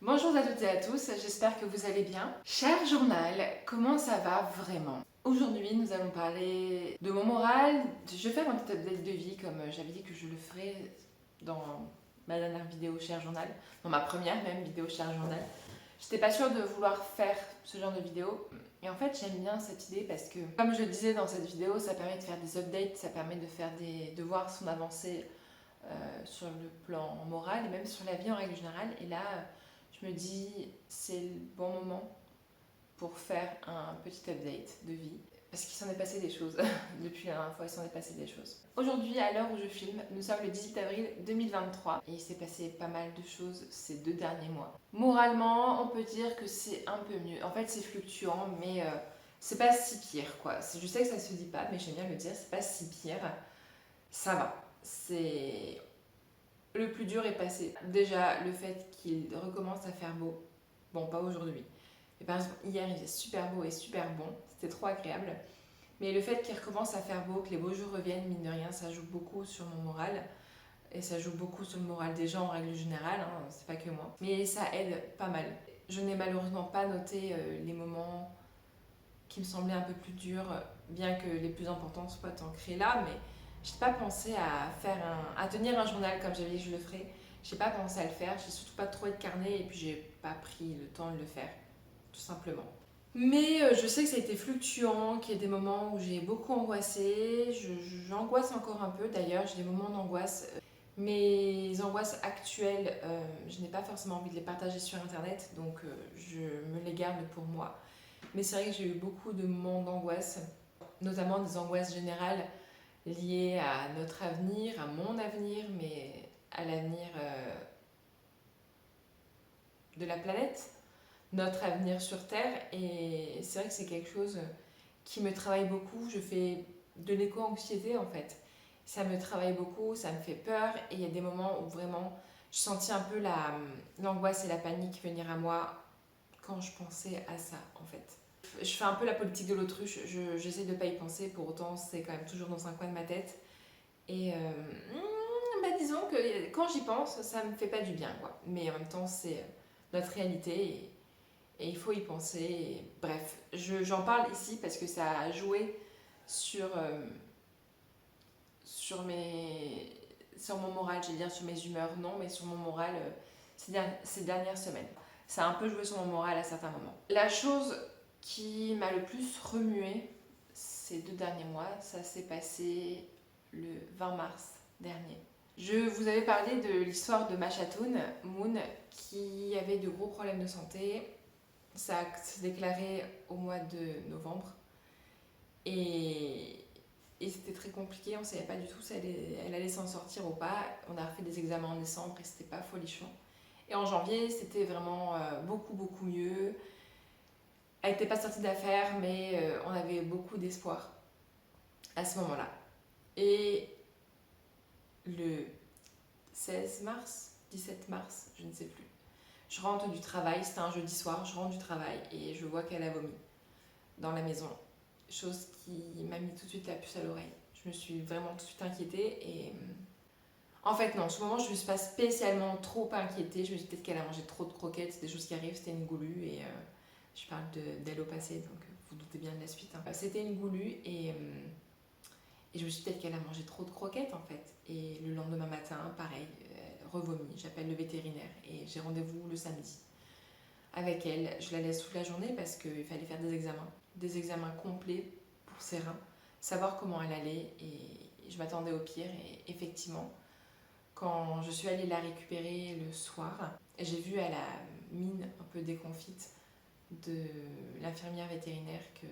Bonjour à toutes et à tous, j'espère que vous allez bien. Cher journal, comment ça va vraiment? Aujourd'hui, nous allons parler de mon moral. Je vais faire un petit update de vie comme j'avais dit que je le ferais dans ma dernière vidéo Cher journal, dans ma première même vidéo Cher journal. J'étais pas sûre de vouloir faire ce genre de vidéo et en fait j'aime bien cette idée parce que comme je le disais dans cette vidéo, ça permet de faire des updates, ça permet de voir son avancée sur le plan moral et même sur la vie en règle générale. Et là, je me dis, c'est le bon moment pour faire un petit update de vie. Parce qu'il s'en est passé des choses. Depuis la dernière fois, il s'en est passé des choses. Aujourd'hui, à l'heure où je filme, nous sommes le 18 avril 2023 et il s'est passé pas mal de choses ces 2 derniers mois. Moralement, on peut dire que c'est un peu mieux. En fait, c'est fluctuant, mais c'est pas si pire, quoi. Je sais que ça se dit pas, mais j'aime bien le dire, c'est pas si pire. Ça va. C'est le plus dur est passé. Déjà, le fait qu'il recommence à faire beau. Bon, pas aujourd'hui. Mais par exemple, hier, il faisait super beau et super bon. C'était trop agréable. Mais le fait qu'il recommence à faire beau, que les beaux jours reviennent, mine de rien, ça joue beaucoup sur mon moral. Et ça joue beaucoup sur le moral des gens en règle générale, hein, c'est pas que moi. Mais ça aide pas mal. Je n'ai malheureusement pas noté les moments qui me semblaient un peu plus durs, bien que les plus importants soient ancrés là, mais j'ai pas pensé à tenir un journal comme j'avais dit que je le ferais. J'ai pas pensé à le faire, j'ai surtout pas trouvé de carnet et puis j'ai pas pris le temps de le faire, tout simplement. Mais je sais que ça a été fluctuant, qu'il y a des moments où j'ai beaucoup angoissé, j'angoisse encore un peu d'ailleurs, j'ai des moments d'angoisse. Mes angoisses actuelles, je n'ai pas forcément envie de les partager sur internet, donc je me les garde pour moi. Mais c'est vrai que j'ai eu beaucoup de moments d'angoisse, notamment des angoisses générales liées à notre avenir, à mon avenir, mais à l'avenir de la planète, notre avenir sur Terre. Et c'est vrai que c'est quelque chose qui me travaille beaucoup. Je fais de l'éco-anxiété en fait. Ça me travaille beaucoup, ça me fait peur. Et il y a des moments où vraiment je sentis un peu l'angoisse et la panique venir à moi quand je pensais à ça en fait. Je fais un peu la politique de l'autruche, j'essaie de ne pas y penser, pour autant c'est quand même toujours dans un coin de ma tête. Et disons que quand j'y pense, ça me fait pas du bien quoi. Mais en même temps c'est notre réalité et il faut y penser. Et, bref, j'en parle ici parce que ça a joué sur, sur, sur mon moral, j'allais dire sur mes humeurs, non, mais sur mon moral ces dernières semaines. Ça a un peu joué sur mon moral à certains moments. La chose qui m'a le plus remué ces 2 derniers mois, ça s'est passé le 20 mars dernier. Je vous avais parlé de l'histoire de ma chatoune, Moon, qui avait de gros problèmes de santé. Ça s'est déclaré au mois de novembre. Et, et c'était très compliqué, on ne savait pas du tout si elle allait s'en sortir ou pas. On a refait des examens en décembre et c'était pas folichon. Et en janvier, c'était vraiment beaucoup mieux. Elle n'était pas sortie d'affaires, mais on avait beaucoup d'espoir à ce moment-là. Et le 16 mars, 17 mars, je ne sais plus, je rentre du travail, c'était un jeudi soir, je rentre du travail et je vois qu'elle a vomi dans la maison. Chose qui m'a mis tout de suite la puce à l'oreille. Je me suis vraiment tout de suite inquiétée et... En fait non, ce moment je ne me suis pas spécialement trop inquiétée. Je me suis dit peut-être qu'elle a mangé trop de croquettes, c'est des choses qui arrivent, c'était une goulue et je parle d'elle au passé, donc vous doutez bien de la suite. Hein. C'était une goulue et je me suis dit peut-être qu'elle a mangé trop de croquettes en fait. Et le lendemain matin, pareil, revomi, j'appelle le vétérinaire et j'ai rendez-vous le samedi avec elle. Je la laisse toute la journée parce qu'il fallait faire des examens complets pour ses reins, savoir comment elle allait et je m'attendais au pire et effectivement, quand je suis allée la récupérer le soir, j'ai vu à la mine un peu déconfite de l'infirmière vétérinaire que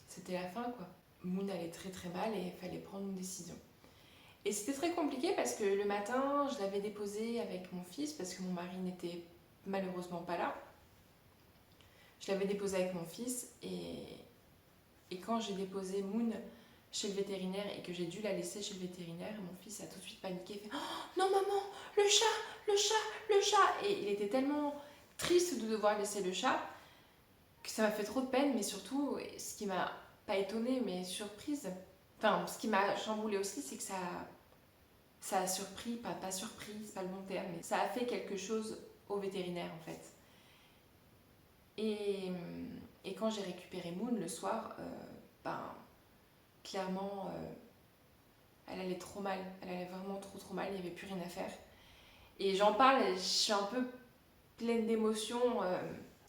c'était la fin quoi. Moon allait très très mal et il fallait prendre une décision. Et c'était très compliqué parce que le matin, je l'avais déposée avec mon fils parce que mon mari n'était malheureusement pas là. Je l'avais déposée avec mon fils et quand j'ai déposé Moon chez le vétérinaire et que j'ai dû la laisser chez le vétérinaire, mon fils a tout de suite paniqué, fait «Oh non maman, le chat, le chat, le chat!» Et il était tellement triste de devoir laisser le chat que ça m'a fait trop de peine, mais surtout, ce qui m'a pas étonnée mais surprise, enfin ce qui m'a chamboulée aussi, c'est que ça ça a surpris, pas surpris, c'est pas le bon terme, mais ça a fait quelque chose au vétérinaire en fait. Et, et quand j'ai récupéré Moon le soir, ben, clairement, elle allait trop mal, elle allait vraiment trop mal, il n'y avait plus rien à faire. Et j'en parle, je suis un peu pleine d'émotions,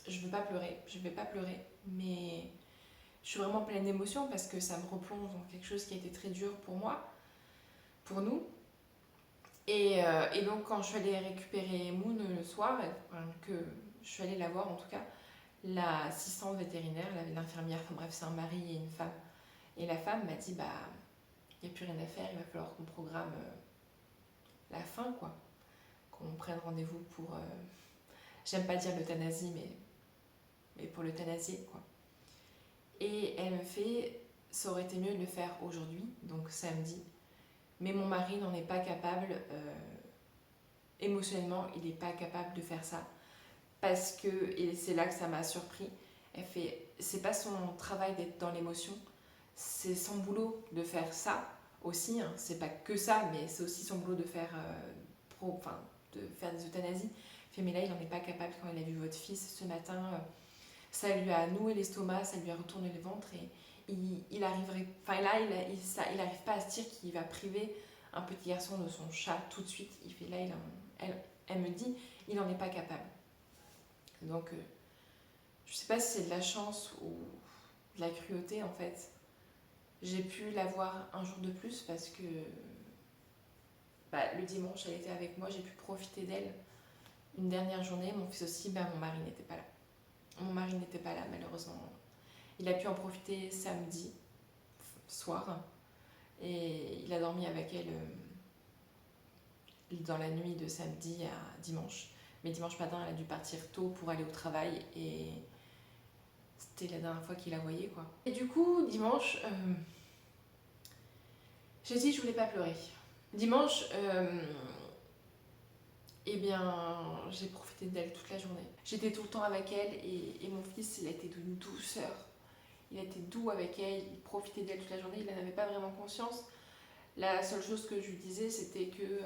je veux pas pleurer, je vais pas pleurer, mais je suis vraiment pleine d'émotions parce que ça me replonge dans quelque chose qui a été très dur pour moi, pour nous. Et donc quand je suis allée récupérer Moon le soir, enfin, que je suis allée la voir en tout cas, l'assistante vétérinaire, l'infirmière, enfin bref c'est un mari et une femme, et la femme m'a dit bah il n'y a plus rien à faire, il va falloir qu'on programme la fin quoi, qu'on prenne rendez-vous pour, j'aime pas dire l'euthanasie mais pour l'euthanasier quoi. Et elle me fait, ça aurait été mieux de le faire aujourd'hui, donc samedi, mais mon mari n'en est pas capable, émotionnellement il n'est pas capable de faire ça, parce que, et c'est là que ça m'a surpris, elle fait, c'est pas son travail d'être dans l'émotion, c'est son boulot de faire ça aussi, hein. C'est pas que ça, mais c'est aussi son boulot de faire, de faire des euthanasies. Elle fait, mais là il n'en est pas capable quand il a vu votre fils ce matin, ça lui a noué l'estomac, ça lui a retourné le ventre et il arriverait, enfin là il arrive pas à se dire qu'il va priver un petit garçon de son chat tout de suite. Il fait là, elle me dit, il n'en est pas capable. Donc je sais pas si c'est de la chance ou de la cruauté en fait. J'ai pu la voir un jour de plus parce que le dimanche elle était avec moi, j'ai pu profiter d'elle une dernière journée. Mon fils aussi, mon mari n'était pas là. Mon mari n'était pas là malheureusement. Il a pu en profiter samedi soir et il a dormi avec elle dans la nuit de samedi à dimanche. Mais dimanche matin, elle a dû partir tôt pour aller au travail et c'était la dernière fois qu'il la voyait quoi. Et du coup, dimanche, j'ai dit que je voulais pas pleurer. Dimanche, eh bien, j'ai profité d'elle toute la journée. J'étais tout le temps avec elle et mon fils, il a été d'une douceur. Il a été doux avec elle, il profitait d'elle toute la journée, il n'en avait pas vraiment conscience. La seule chose que je lui disais, c'était que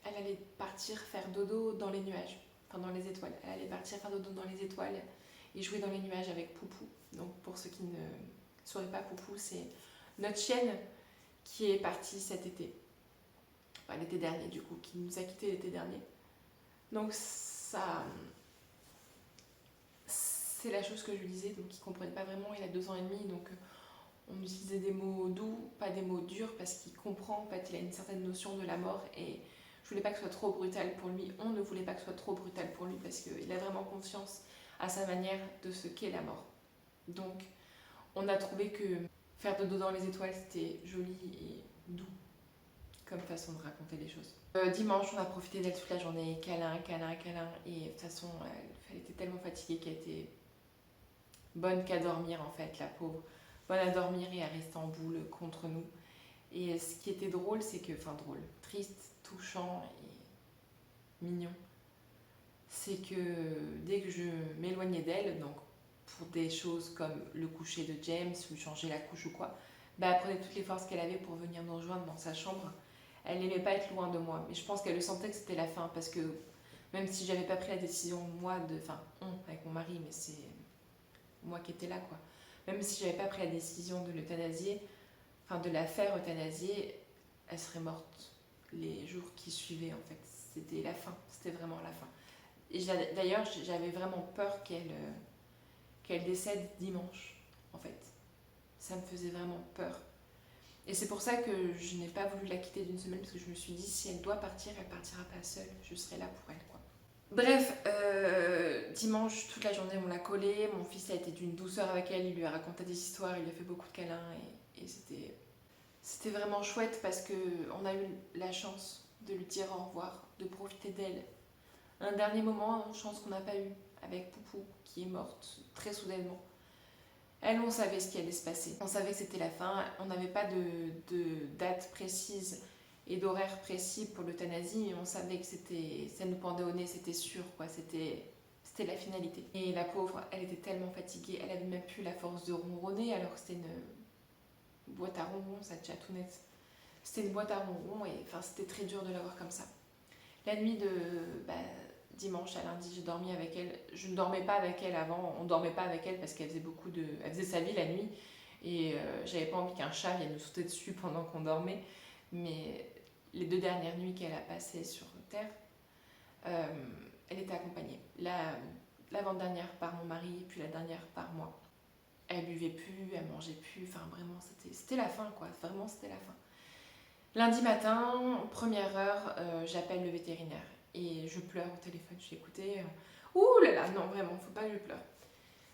elle allait partir faire dodo dans les nuages, enfin dans les étoiles. Elle allait partir faire dodo dans les étoiles et jouer dans les nuages avec Poupou. Donc pour ceux qui ne sauraient pas, Poupou, c'est notre chienne qui est partie cet été. Enfin l'été dernier du coup, qui nous a quittés l'été dernier. Donc ça... c'est la chose que je lui disais, donc il ne comprenait pas vraiment, il a 2 ans et demi, donc on utilisait des mots doux, pas des mots durs, parce qu'il comprend, en fait, il a une certaine notion de la mort, et je voulais pas que ce soit trop brutal pour lui, on ne voulait pas que ce soit trop brutal pour lui, parce qu'il a vraiment conscience à sa manière de ce qu'est la mort. Donc on a trouvé que faire dodo dans les étoiles, c'était joli et doux, comme façon de raconter les choses. Dimanche, on a profité d'elle toute la journée, câlin, et de toute façon, elle était tellement fatiguée qu'elle était bonne qu'à dormir en fait, la pauvre. Bonne à dormir et à rester en boule contre nous. Et ce qui était drôle, c'est que, enfin drôle, triste, touchant et mignon, c'est que dès que je m'éloignais d'elle, donc pour des choses comme le coucher de James, lui changer la couche ou quoi, elle prenait toutes les forces qu'elle avait pour venir nous rejoindre dans sa chambre. Elle n'aimait pas être loin de moi, mais je pense qu'elle le sentait que c'était la fin, parce que même si j'avais pas pris la décision, moi, avec mon mari, mais c'est moi qui étais là, quoi. Même si j'avais pas pris la décision de l'euthanasier, de la faire euthanasier, elle serait morte les jours qui suivaient, en fait. C'était la fin, c'était vraiment la fin. Et d'ailleurs, j'avais vraiment peur qu'elle décède dimanche, en fait. Ça me faisait vraiment peur. Et c'est pour ça que je n'ai pas voulu la quitter d'une semaine, parce que je me suis dit, si elle doit partir, elle partira pas seule. Je serai là pour elle, quoi. Bref, dimanche, toute la journée, on l'a collée. Mon fils a été d'une douceur avec elle. Il lui a raconté des histoires, il lui a fait beaucoup de câlins. Et c'était vraiment chouette parce qu'on a eu la chance de lui dire au revoir, de profiter d'elle. Un dernier moment, une chance qu'on n'a pas eu avec Poupou, qui est morte très soudainement. Elle, on savait ce qui allait se passer. On savait que c'était la fin. On n'avait pas de date précise et d'horaire précis pour l'euthanasie. On savait que ça nous pendait au nez, c'était sûr, quoi. C'était la finalité. Et la pauvre, elle était tellement fatiguée, elle avait même plus la force de ronronner, alors que c'était une boîte à ronron, sa chatounette. C'était une boîte à bonbons et enfin, c'était très dur de l'avoir comme ça. La nuit de dimanche à lundi, j'ai dormi avec elle. Je ne dormais pas avec elle avant, on ne dormait pas avec elle parce qu'elle faisait elle faisait sa vie la nuit et j'avais pas envie qu'un chat vienne nous sauter dessus pendant qu'on dormait. Mais les 2 dernières nuits qu'elle a passées sur Terre, elle était accompagnée. L'avant-dernière par mon mari, puis la dernière par moi. Elle buvait plus, elle mangeait plus, enfin vraiment c'était la fin quoi, vraiment c'était la fin. Lundi matin, première heure, j'appelle le vétérinaire et je pleure au téléphone, je l'écoutais. Ouh là là, non vraiment, faut pas que je pleure.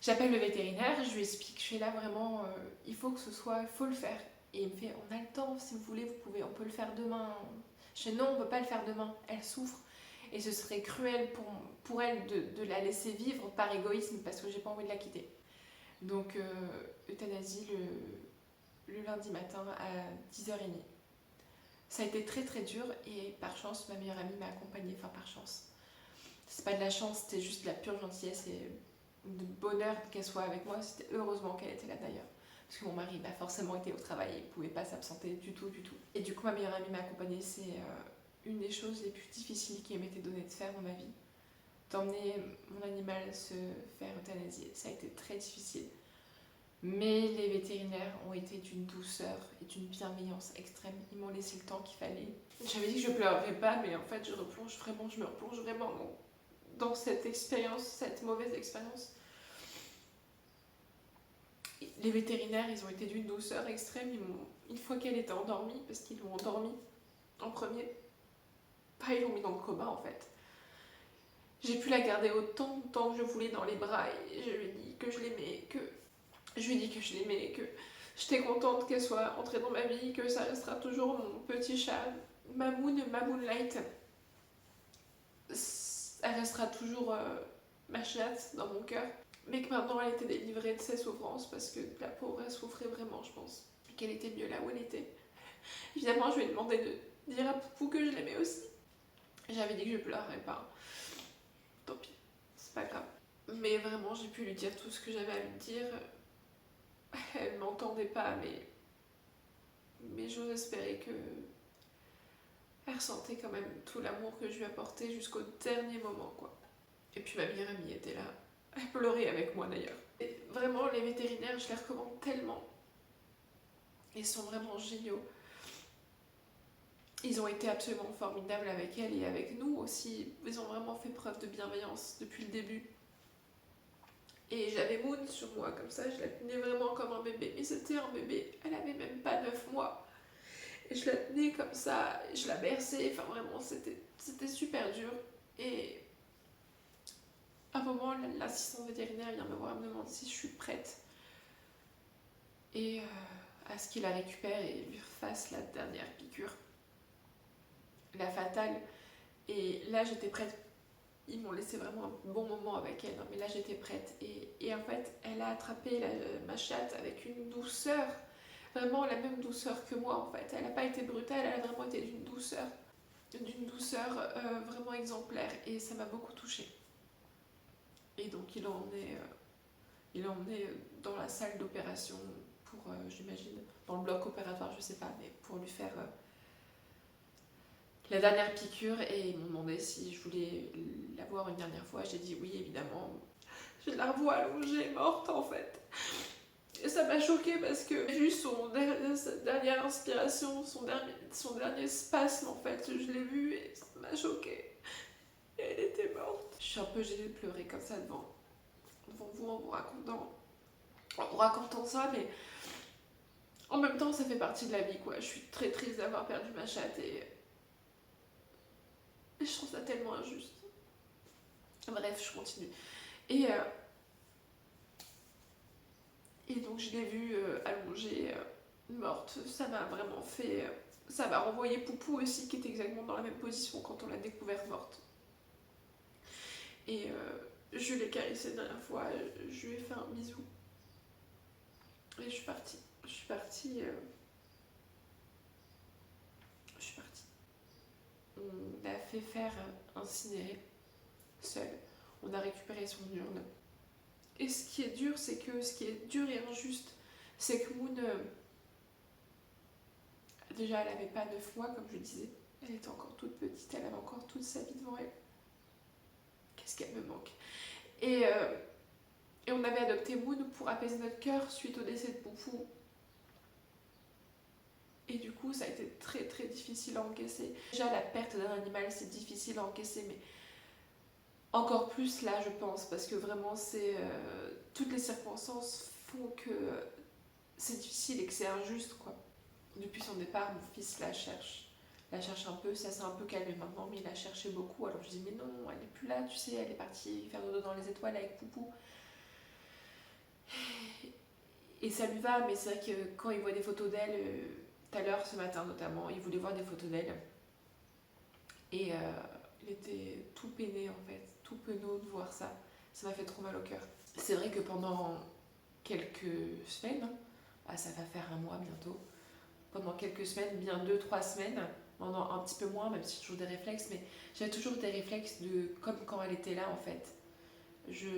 J'appelle le vétérinaire, je lui explique, je suis là vraiment, il faut que ce soit, il faut le faire. Et il me fait, on a le temps, si vous voulez, on peut le faire demain. Je fais non, on peut pas le faire demain, elle souffre. Et ce serait cruel pour elle de la laisser vivre par égoïsme parce que j'ai pas envie de la quitter. Donc, euthanasie le lundi matin à 10h30. Ça a été très très dur et par chance, ma meilleure amie m'a accompagnée, enfin par chance. C'est pas de la chance, c'était juste de la pure gentillesse et de bonheur qu'elle soit avec moi. C'était heureusement qu'elle était là d'ailleurs. Parce que mon mari forcément été au travail et il pouvait pas s'absenter du tout, du tout. Et du coup, ma meilleure amie m'a accompagnée, c'est une des choses les plus difficiles qui m'était donnée de faire dans ma vie. D'emmener mon animal se faire euthanasier. Ça a été très difficile. Mais les vétérinaires ont été d'une douceur et d'une bienveillance extrême. Ils m'ont laissé le temps qu'il fallait. J'avais dit que je pleurerais pas, mais en fait, je me replonge vraiment dans cette expérience, cette mauvaise expérience. Les vétérinaires, ils ont été d'une douceur extrême. Une fois qu'elle était endormie, parce qu'ils l'ont endormie en premier, ils l'ont mis dans le coma en fait. J'ai pu la garder autant de temps que je voulais dans les bras et je lui ai dit que je l'aimais, que j'étais contente qu'elle soit entrée dans ma vie, que ça restera toujours mon petit chat, Mamoun Light. Elle restera toujours ma chatte dans mon cœur. Mais que maintenant elle était délivrée de ses souffrances parce que la pauvre elle souffrait vraiment, je pense. Et qu'elle était mieux là où elle était. Évidemment, je lui ai demandé de dire à Poupou que je l'aimais aussi. J'avais dit que je pleurerais pas. Tant pis, c'est pas grave. Mais vraiment, j'ai pu lui dire tout ce que j'avais à lui dire. Elle m'entendait pas, mais j'ose espérer que elle ressentait quand même tout l'amour que je lui apportais jusqu'au dernier moment, quoi. Et puis ma meilleure amie était là. Elle pleurait avec moi d'ailleurs. Et vraiment, les vétérinaires, je les recommande tellement. Ils sont vraiment géniaux. Ils ont été absolument formidables avec elle et avec nous aussi. Ils ont vraiment fait preuve de bienveillance depuis le début. Et j'avais Moon sur moi, comme ça, je la tenais vraiment comme un bébé. Mais c'était un bébé, elle avait même pas 9 mois. Et je la tenais comme ça, je la berçais, enfin vraiment, c'était super dur. Et à un moment, l'assistante vétérinaire vient me voir et me demande si je suis prête. Et à ce qu'il la récupère et lui refasse la dernière piqûre. La fatale. Et là, j'étais prête. Ils m'ont laissé vraiment un bon moment avec elle, mais là j'étais prête. Et en fait, elle a attrapé ma chatte avec une douceur, vraiment la même douceur que moi en fait. Elle n'a pas été brutale, elle a vraiment été d'une douceur vraiment exemplaire et ça m'a beaucoup touchée. Et donc il l'a emmené dans la salle d'opération pour, j'imagine, dans le bloc opératoire, je sais pas, mais pour lui faire la dernière piqûre et ils m'ont demandé si je voulais la voir une dernière fois. J'ai dit oui, évidemment. Je la revois allongée, morte en fait. Et ça m'a choquée parce que j'ai vu sa dernière inspiration, son dernier spasme en fait. Je l'ai vu et ça m'a choquée. Et elle était morte. Je suis un peu gênée de pleurer comme ça devant vous en vous racontant ça, mais en même temps ça fait partie de la vie quoi. Je suis très triste d'avoir perdu ma chatte et je trouve ça tellement injuste. Bref, je continue. Et donc je l'ai vue allongée, morte. Ça m'a vraiment fait... ça m'a renvoyé Poupou aussi, qui était exactement dans la même position quand on l'a découverte morte. Et je l'ai caressée la dernière fois, je lui ai fait un bisou. Et je suis partie. Je suis partie. On l'a fait faire incinérer, seule. On a récupéré son urne. Et ce qui est dur et injuste, c'est que Moon Déjà, elle n'avait pas 9 mois, comme je disais. Elle était encore toute petite, elle avait encore toute sa vie devant elle. Qu'est-ce qu'elle me manque. Et on avait adopté Moon pour apaiser notre cœur suite au décès de Poupou. Et du coup, ça a été très très difficile à encaisser. Déjà, la perte d'un animal, c'est difficile à encaisser, mais encore plus là, je pense, parce que vraiment, toutes les circonstances font que c'est difficile et que c'est injuste, quoi. Depuis son départ, mon fils la cherche un peu, ça s'est un peu calmé maintenant, mais il la cherchait beaucoup. Alors je dis, mais non, elle n'est plus là, tu sais, elle est partie faire dodo dans les étoiles avec Poupou. Et ça lui va, mais c'est vrai que quand il voit des photos d'elle, tout à l'heure, ce matin notamment, il voulait voir des photos d'elle. Et il était tout peiné en fait, tout penaud de voir ça. Ça m'a fait trop mal au cœur. C'est vrai que pendant quelques semaines, ça va faire un mois bientôt, pendant quelques semaines, bien 2-3 semaines, pendant un petit peu moins, même si j'ai toujours des réflexes, mais j'avais toujours des réflexes comme quand elle était là en fait. Je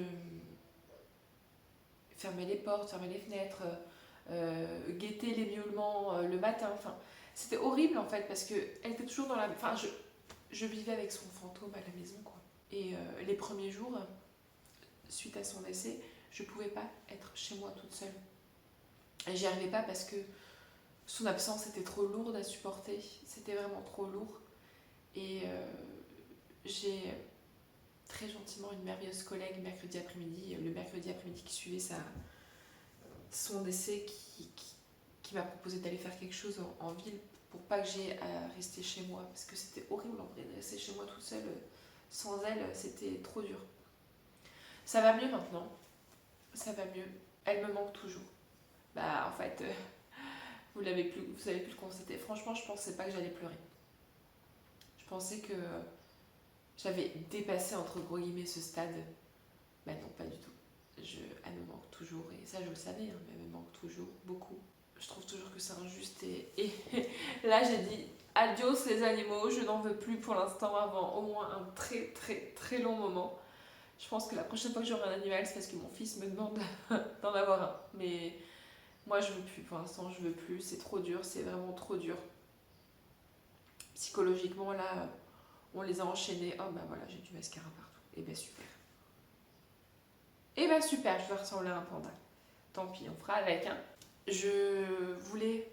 fermais les portes, fermais les fenêtres, guettais les miaulements le matin, enfin c'était horrible en fait parce qu'elle était toujours dans la... Enfin je vivais avec son fantôme à la maison quoi. Et les premiers jours, suite à son décès, je pouvais pas être chez moi toute seule. Et j'y arrivais pas parce que son absence était trop lourde à supporter, c'était vraiment trop lourd. Et j'ai très gentiment une merveilleuse collègue le mercredi après-midi qui suivait son décès qui m'a proposé d'aller faire quelque chose en ville pour pas que j'aie à rester chez moi parce que c'était horrible en vrai de rester chez moi toute seule sans elle, c'était trop dur. Ça va mieux maintenant, ça va mieux, elle me manque toujours. En fait, vous savez plus le constater. Franchement, je pensais pas que j'allais pleurer. Je pensais que j'avais dépassé entre gros guillemets ce stade. Non, pas du tout. Elle me manque toujours, et ça je le savais, hein, mais elle me manque toujours, beaucoup. Je trouve toujours que c'est injuste et là j'ai dit adios les animaux, je n'en veux plus pour l'instant avant au moins un très très très long moment. Je pense que la prochaine fois que j'aurai un animal, c'est parce que mon fils me demande d'en avoir un. Mais moi je veux plus, pour l'instant je veux plus, c'est trop dur, c'est vraiment trop dur. Psychologiquement là, on les a enchaînés, oh voilà, j'ai du mascara partout, et super. Et super, je vais ressembler à un panda. Tant pis, on fera avec, hein. Je voulais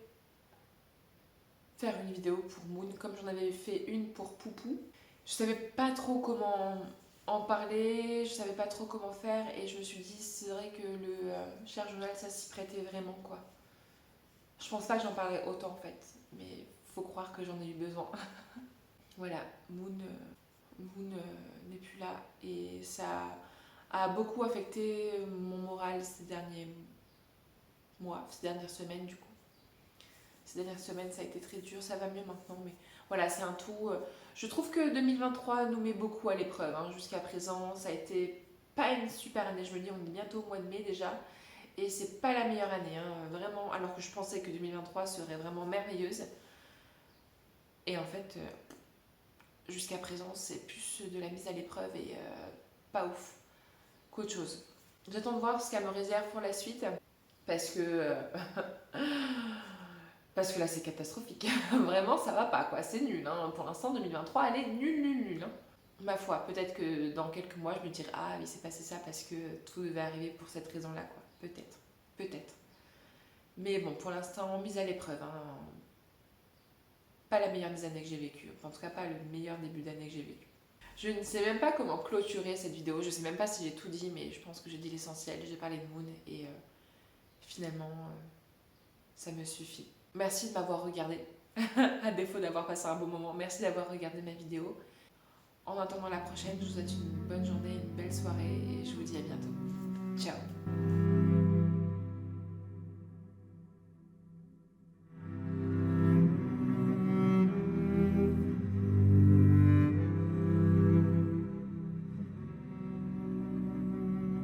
faire une vidéo pour Moon, comme j'en avais fait une pour Poupou. Je savais pas trop comment en parler, je savais pas trop comment faire, et je me suis dit, c'est vrai que le cher journal, ça s'y prêtait vraiment, quoi. Je pense pas que j'en parlais autant, en fait, mais faut croire que j'en ai eu besoin. Voilà, Moon n'est plus là, et ça a beaucoup affecté mon moral ces derniers mois, ces dernières semaines du coup. Ces dernières semaines ça a été très dur, ça va mieux maintenant, mais voilà, c'est un tout. Je trouve que 2023 nous met beaucoup à l'épreuve, hein. Jusqu'à présent, ça a été pas une super année, je me dis on est bientôt au mois de mai déjà, et c'est pas la meilleure année, hein, vraiment, alors que je pensais que 2023 serait vraiment merveilleuse. Et en fait, jusqu'à présent, c'est plus de la mise à l'épreuve et pas ouf qu'autre chose. J'attends de voir ce qu'elle me réserve pour la suite parce que parce que là c'est catastrophique. Vraiment ça va pas quoi, c'est nul, hein. Pour l'instant 2023 elle est nulle, hein. Ma foi, peut-être que dans quelques mois je me dirai ah il s'est passé ça parce que tout devait arriver pour cette raison là quoi. Peut-être. Mais bon, pour l'instant mise à l'épreuve, hein. Pas la meilleure des années que j'ai vécue, en tout cas pas le meilleur début d'année que j'ai vécu. Je ne sais même pas comment clôturer cette vidéo, je sais même pas si j'ai tout dit, mais je pense que j'ai dit l'essentiel, j'ai parlé de Moon et finalement ça me suffit. Merci de m'avoir regardé, à défaut d'avoir passé un bon moment, merci d'avoir regardé ma vidéo. En attendant la prochaine, je vous souhaite une bonne journée, une belle soirée et je vous dis à bientôt. Ciao.